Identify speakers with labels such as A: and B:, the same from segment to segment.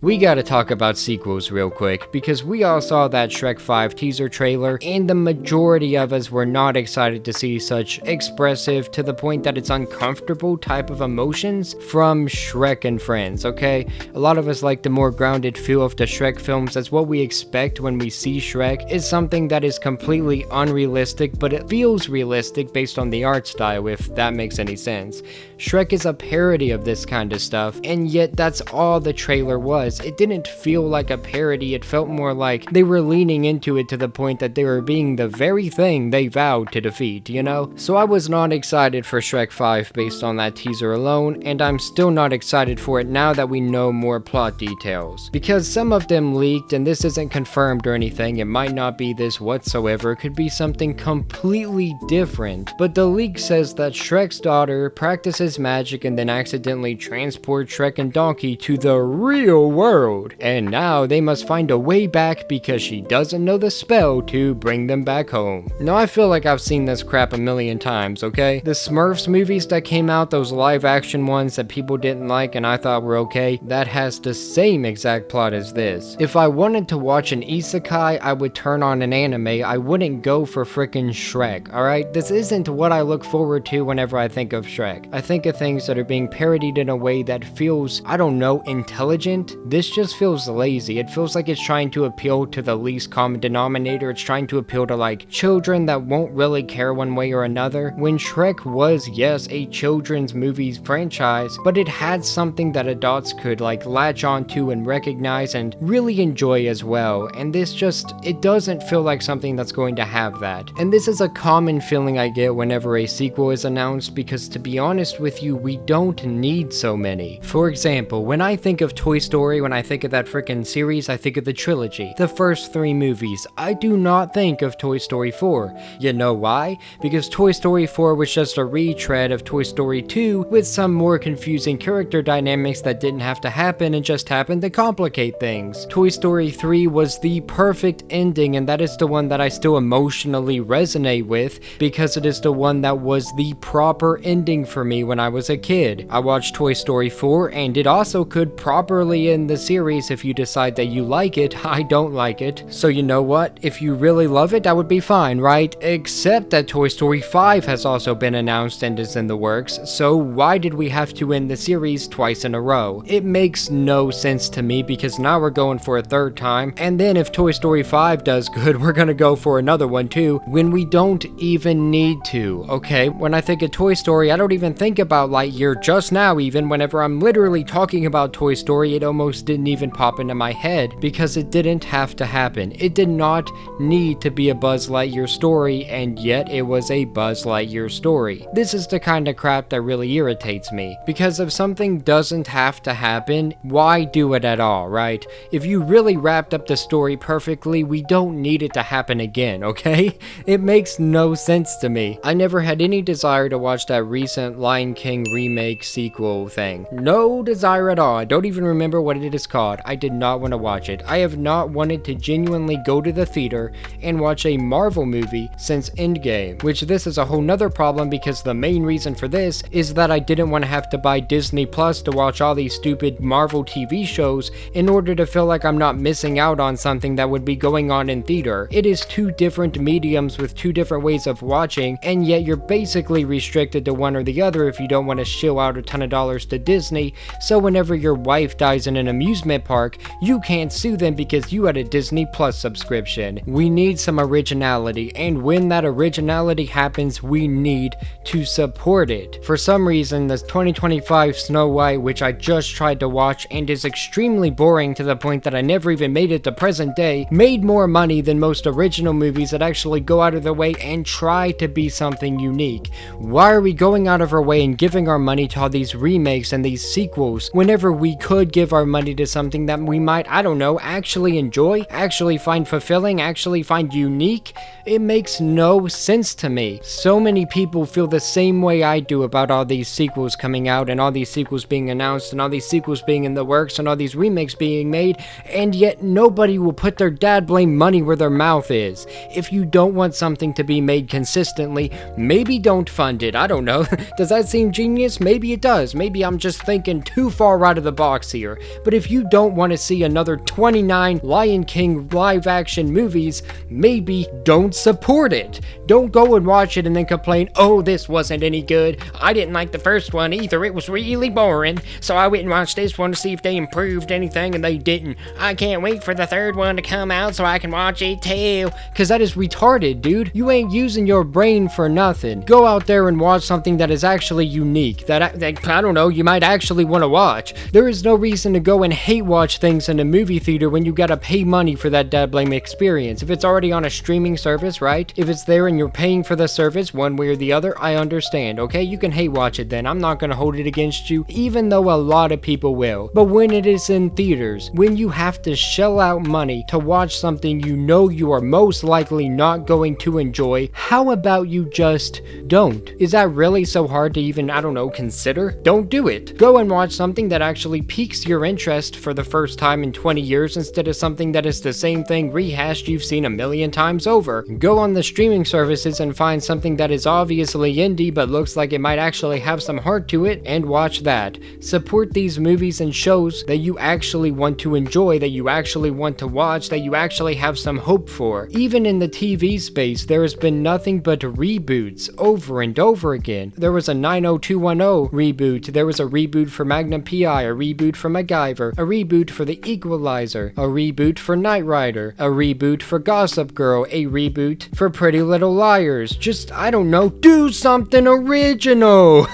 A: We gotta talk about sequels real quick, because we all saw that Shrek 5 teaser trailer, and the majority of us were not excited to see such expressive, to the point that it's uncomfortable type of emotions from Shrek and friends, okay? A lot of us like the more grounded feel of the Shrek films, as what we expect when we see Shrek is something that is completely unrealistic, but it feels realistic based on the art style, if that makes any sense. Shrek is a parody of this kind of stuff, and yet that's all the trailer was. It didn't feel like a parody, it felt more like they were leaning into it to the point that they were being the very thing they vowed to defeat, you know? So I was not excited for Shrek 5 based on that teaser alone, and I'm still not excited for it now that we know more plot details. Because some of them leaked, and this isn't confirmed or anything, it might not be this whatsoever, it could be something completely different. But the leak says that Shrek's daughter practices magic and then accidentally transports Shrek and Donkey to the real world, and now they must find a way back because she doesn't know the spell to bring them back home. Now I feel like I've seen this crap a million times, okay? The Smurfs movies that came out, those live action ones that people didn't like and I thought were okay, that has the same exact plot as this. If I wanted to watch an isekai, I would turn on an anime, I wouldn't go for frickin' Shrek, alright? This isn't what I look forward to whenever I think of Shrek. I think of things that are being parodied in a way that feels, I don't know, intelligent. This just feels lazy. It feels like it's trying to appeal to the least common denominator. It's trying to appeal to like children that won't really care one way or another. When Shrek was, yes, a children's movies franchise, but it had something that adults could like latch onto and recognize and really enjoy as well. And this just, it doesn't feel like something that's going to have that. And this is a common feeling I get whenever a sequel is announced, because to be honest with you, we don't need so many. For example, when I think of Toy Story, when I think of that freaking series, I think of the trilogy, the first 3 movies. I do not think of Toy Story 4. You know why? Because Toy Story 4 was just a retread of Toy Story 2 with some more confusing character dynamics that didn't have to happen and just happened to complicate things. Toy Story 3 was the perfect ending, and that is the one that I still emotionally resonate with because it is the one that was the proper ending for me when I was a kid. I watched Toy Story 4 and it also could properly end the series if you decide that you like it. I don't like it. So you know what? If you really love it, that would be fine, right? Except that Toy Story 5 has also been announced and is in the works, so why did we have to end the series twice in a row? It makes no sense to me, because now we're going for a third time, and then if Toy Story 5 does good, we're gonna go for another one too, when we don't even need to, okay? When I think of Toy Story, I don't even think about Lightyear. Just now even, whenever I'm literally talking about Toy Story, it almost didn't even pop into my head, because it didn't have to happen. It did not need to be a Buzz Lightyear story, and yet it was a Buzz Lightyear story. This is the kind of crap that really irritates me, because if something doesn't have to happen, why do it at all, right? If you really wrapped up the story perfectly, we don't need it to happen again, okay? It makes no sense to me. I never had any desire to watch that recent Lion King remake sequel thing. No desire at all. I don't even remember what it is called. I did not want to watch it. I have not wanted to genuinely go to the theater and watch a Marvel movie since Endgame, which this is a whole nother problem, because the main reason for this is that I didn't want to have to buy Disney Plus to watch all these stupid Marvel TV shows in order to feel like I'm not missing out on something that would be going on in theater. It is 2 different mediums with 2 different ways of watching, and yet you're basically restricted to one or the other if you don't want to shill out a ton of dollars to Disney. So whenever your wife dies in an amusement park, you can't sue them because you had a Disney Plus subscription. We need some originality, and when that originality happens, we need to support it. For some reason, the 2025 Snow White, which I just tried to watch and is extremely boring to the point that I never even made it to present day, made more money than most original movies that actually go out of their way and try to be something unique. Why are we going out of our way and giving our money to all these remakes and these sequels whenever we could give our money to something that we might, I don't know, actually enjoy, actually find fulfilling, actually find unique? It makes no sense to me. So many people feel the same way I do about all these sequels coming out and all these sequels being announced and all these sequels being in the works and all these remakes being made, and yet nobody will put their dad blame money where their mouth is. If you don't want something to be made consistently, maybe don't fund it. I don't know. Does that seem genius? Maybe it does. Maybe I'm just thinking too far out of the box here. But but if you don't want to see another 29 Lion King live action movies, maybe don't support it. Don't go and watch it and then complain, oh, this wasn't any good. I didn't like the first one either. It was really boring. So I went and watched this one to see if they improved anything, and they didn't. I can't wait for the third one to come out so I can watch it too. Cause that is retarded, dude. You ain't using your brain for nothing. Go out there and watch something that is actually unique, that I don't know, you might actually want to watch. There is no reason to go and hate watch things in a movie theater when you gotta pay money for that dad blame experience. If it's already on a streaming service, right? If it's there and you're paying for the service one way or the other, I understand, okay? You can hate watch it then. I'm not gonna hold it against you, even though a lot of people will. But when it is in theaters, when you have to shell out money to watch something you know you are most likely not going to enjoy, how about you just don't? Is that really so hard to even, I don't know, consider? Don't do it. Go and watch something that actually piques your interest for the first time in 20 years instead of something that is the same thing rehashed you've seen a million times over. Go on the streaming services and find something that is obviously indie but looks like it might actually have some heart to it and watch that. Support these movies and shows that you actually want to enjoy, that you actually want to watch, that you actually have some hope for. Even in the TV space, there has been nothing but reboots over and over again. There was a 90210 reboot, there was a reboot for Magnum P.I., a reboot for MacGyver, a reboot for The Equalizer, a reboot for Knight Rider, a reboot for Gossip Girl, a reboot for Pretty Little Liars. Just, I don't know, do something original!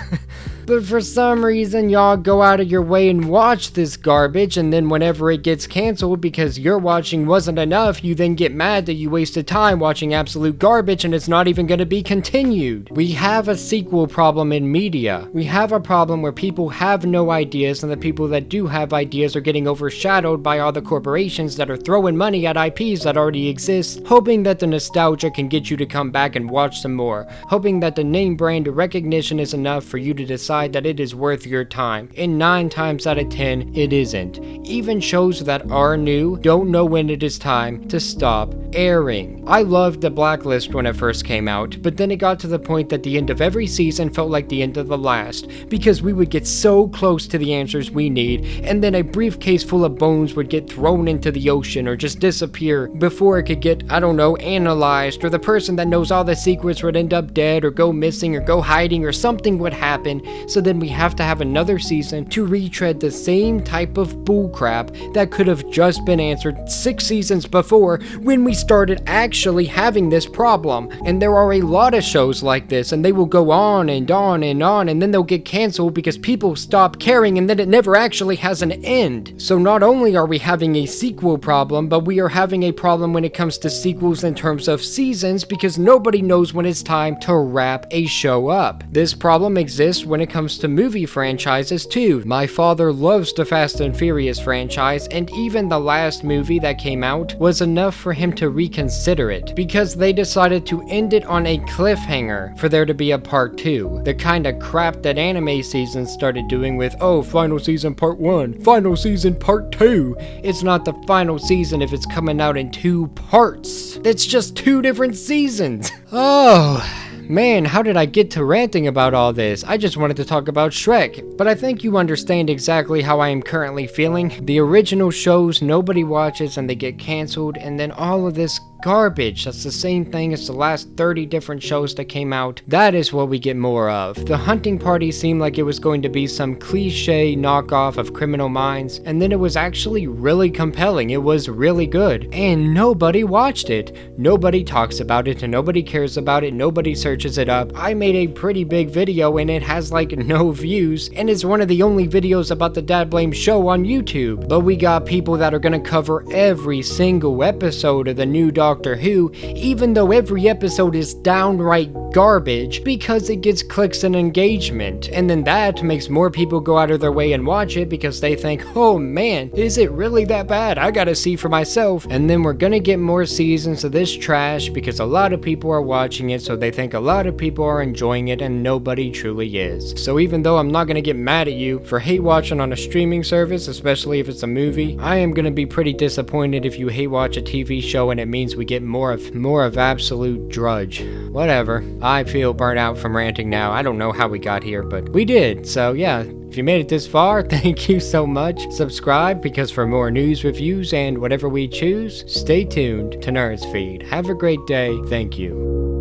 A: But for some reason, y'all go out of your way and watch this garbage, and then whenever it gets canceled because your watching wasn't enough, you then get mad that you wasted time watching absolute garbage and it's not even going to be continued. We have a sequel problem in media. We have a problem where people have no ideas, and the people that do have ideas are getting overshadowed by all the corporations that are throwing money at IPs that already exist, hoping that the nostalgia can get you to come back and watch some more, hoping that the name brand recognition is enough for you to decide that it is worth your time, and 9 times out of 10 it isn't. Even shows that are new don't know when it is time to stop airing. I loved the Blacklist when it first came out, but then it got to the point that the end of every season felt like the end of the last, because we would get so close to the answers we need, and then a briefcase full of bones would get thrown into the ocean or just disappear before it could get, I don't know, analyzed, or the person that knows all the secrets would end up dead or go missing or go hiding, or something would happen. So then we have to have another season to retread the same type of bullcrap that could have just been answered 6 seasons before when we started actually having this problem. And there are a lot of shows like this, and they will go on and on and on, and then they'll get canceled because people stop caring, and then it never actually has an end. So not only are we having a sequel problem, but we are having a problem when it comes to sequels in terms of seasons, because nobody knows when it's time to wrap a show up. This problem exists when it comes to movie franchises too. My father loves the Fast and Furious franchise, and even the last movie that came out was enough for him to reconsider it, because they decided to end it on a cliffhanger for there to be a part 2. The kind of crap that anime seasons started doing with, oh, final season part 1, final season part 2. It's not the final season if it's coming out in 2 parts. It's just 2 different seasons. Oh. Man, how did I get to ranting about all this? I just wanted to talk about Shrek, but I think you understand exactly how I am currently feeling. The original shows nobody watches and they get canceled, and then all of this garbage that's the same thing as the last 30 different shows that came out. That is what we get more of. The Hunting Party seemed like it was going to be some cliche knockoff of Criminal Minds, and then it was actually really compelling. It was really good, and nobody watched it. Nobody talks about it, and nobody cares about it. Nobody searches it up. I made a pretty big video, and it has like no views, and it's one of the only videos about the Dad Blame show on YouTube. But we got people that are gonna cover every single episode of the new Doctor Who, even though every episode is downright garbage, because it gets clicks and engagement, and then that makes more people go out of their way and watch it because they think, oh man, is it really that bad? I gotta see for myself. And then we're gonna get more seasons of this trash because a lot of people are watching it, so they think a lot of people are enjoying it, and nobody truly is. So even though I'm not gonna get mad at you for hate watching on a streaming service, especially if it's a movie, I am gonna be pretty disappointed if you hate watch a TV show and it means we get more of absolute Drudge. Whatever. I feel burnt out from ranting now. I don't know how we got here, but we did. So yeah, If you made it this far, thank you so much. Subscribe, because for more news, reviews, and whatever we choose, stay tuned to Nerdsfeed. Have a great day. Thank you.